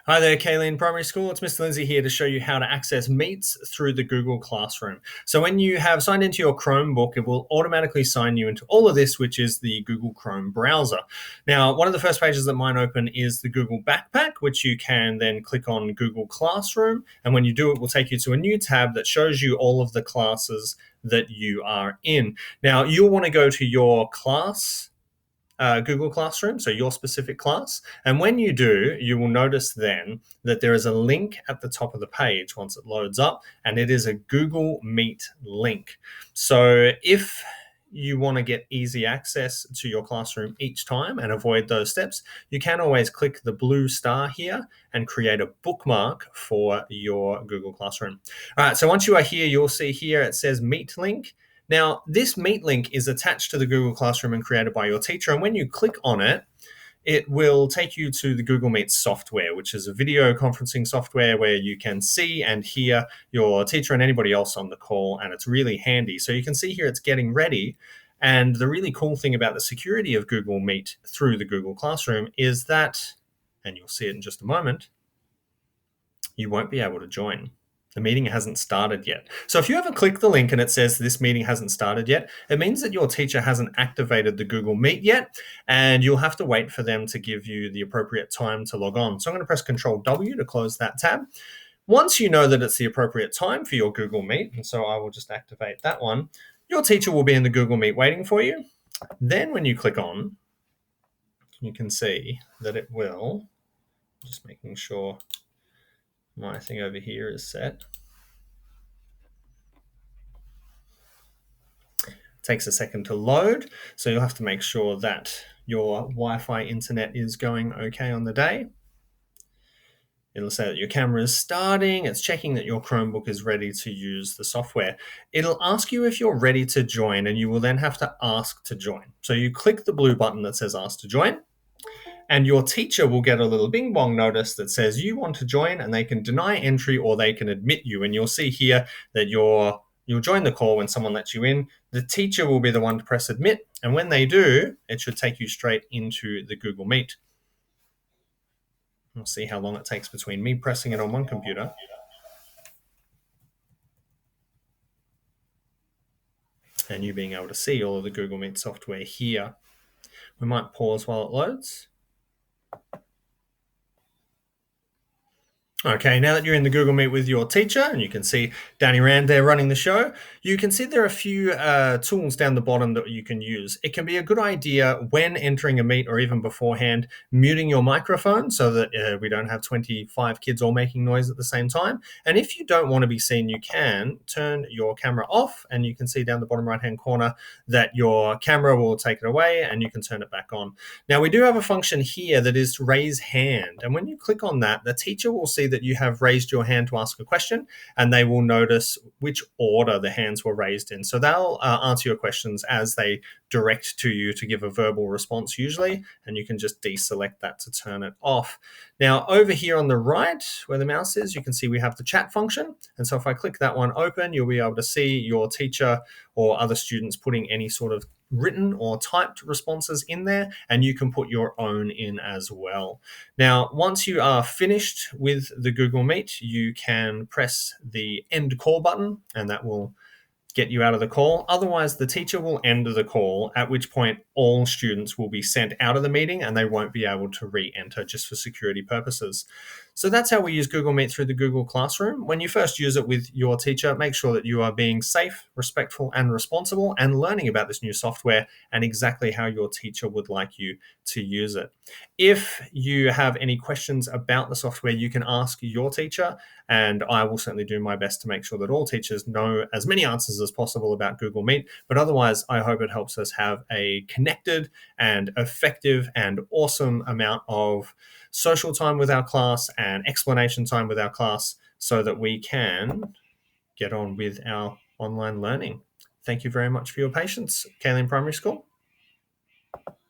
Hi there, Kayleen Primary School. It's Mr. Lindsay here to show you how to access Meets through the Google Classroom. So when you have signed into your Chromebook, it will automatically sign you into all of this, which is the Google Chrome browser. Now, one of the first pages that mine open is the Google Backpack, which you can then click on Google Classroom. And when you do, it will take you to a new tab that shows you all of the classes that you are in. Now, you'll want to go to your class Google Classroom, so your specific class. And when you do, you will notice then that there is a link at the top of the page once it loads up, and it is a Google Meet link. So if you want to get easy access to your classroom each time and avoid those steps, you can always click the blue star here and create a bookmark for your Google Classroom. All right, so once you are here, you'll see here it says Meet link. Now, this Meet link is attached to the Google Classroom and created by your teacher. And when you click on it, it will take you to the Google Meet software, which is a video conferencing software where you can see and hear your teacher and anybody else on the call. And it's really handy. So you can see here it's getting ready. And the really cool thing about the security of Google Meet through the Google Classroom is that, and you'll see it in just a moment, you won't be able to join. The meeting hasn't started yet. So if you ever click the link and it says this meeting hasn't started yet, it means that your teacher hasn't activated the Google Meet yet, and you'll have to wait for them to give you the appropriate time to log on. So I'm going to press Control W to close that tab. Once you know that it's the appropriate time for your Google Meet, and so I will just activate that one, your teacher will be in the Google Meet waiting for you. Then when you click on, you can see that it will, just making sure my thing over here is set. Takes a second to load, so you'll have to make sure that your Wi-Fi internet is going okay on the day. It'll say that your camera is starting. It's checking that your Chromebook is ready to use the software. It'll ask you if you're ready to join, and you will then have to ask to join. So you click the blue button that says ask to join, and your teacher will get a little bing bong notice that says you want to join, and they can deny entry or they can admit you. And you'll see here that you'll join the call when someone lets you in. The teacher will be the one to press admit, and when they do, it should take you straight into the Google Meet. We'll see how long it takes between me pressing it on one computer and you being able to see all of the Google Meet software here. We might pause while it loads. Okay, now that you're in the Google Meet with your teacher, and you can see Danny Rand there running the show, you can see there are a few tools down the bottom that you can use. It can be a good idea when entering a meet or even beforehand, muting your microphone so that we don't have 25 kids all making noise at the same time. And if you don't want to be seen, you can turn your camera off, and you can see down the bottom right-hand corner that your camera will take it away and you can turn it back on. Now, we do have a function here that is to raise hand. And when you click on that, the teacher will see that you have raised your hand to ask a question, and they will notice which order the hands were raised in. So they'll answer your questions as they direct to you to give a verbal response usually, and you can just deselect that to turn it off. Now, over here on the right where the mouse is, you can see we have the chat function. And so if I click that one open, you'll be able to see your teacher or other students putting any sort of written or typed responses in there, and you can put your own in as well. Now, once you are finished with the Google Meet, you can press the end call button, and that will get you out of the call. Otherwise, the teacher will end the call, at which point all students will be sent out of the meeting and they won't be able to re-enter just for security purposes. So that's how we use Google Meet through the Google Classroom. When you first use it with your teacher, make sure that you are being safe, respectful, and responsible, and learning about this new software and exactly how your teacher would like you to use it. If you have any questions about the software, you can ask your teacher, and I will certainly do my best to make sure that all teachers know as many answers as possible about Google Meet. But otherwise, I hope it helps us have a connected and effective and awesome amount of social time with our class and explanation time with our class so that we can get on with our online learning. Thank you very much for your patience, Kayleen Primary School.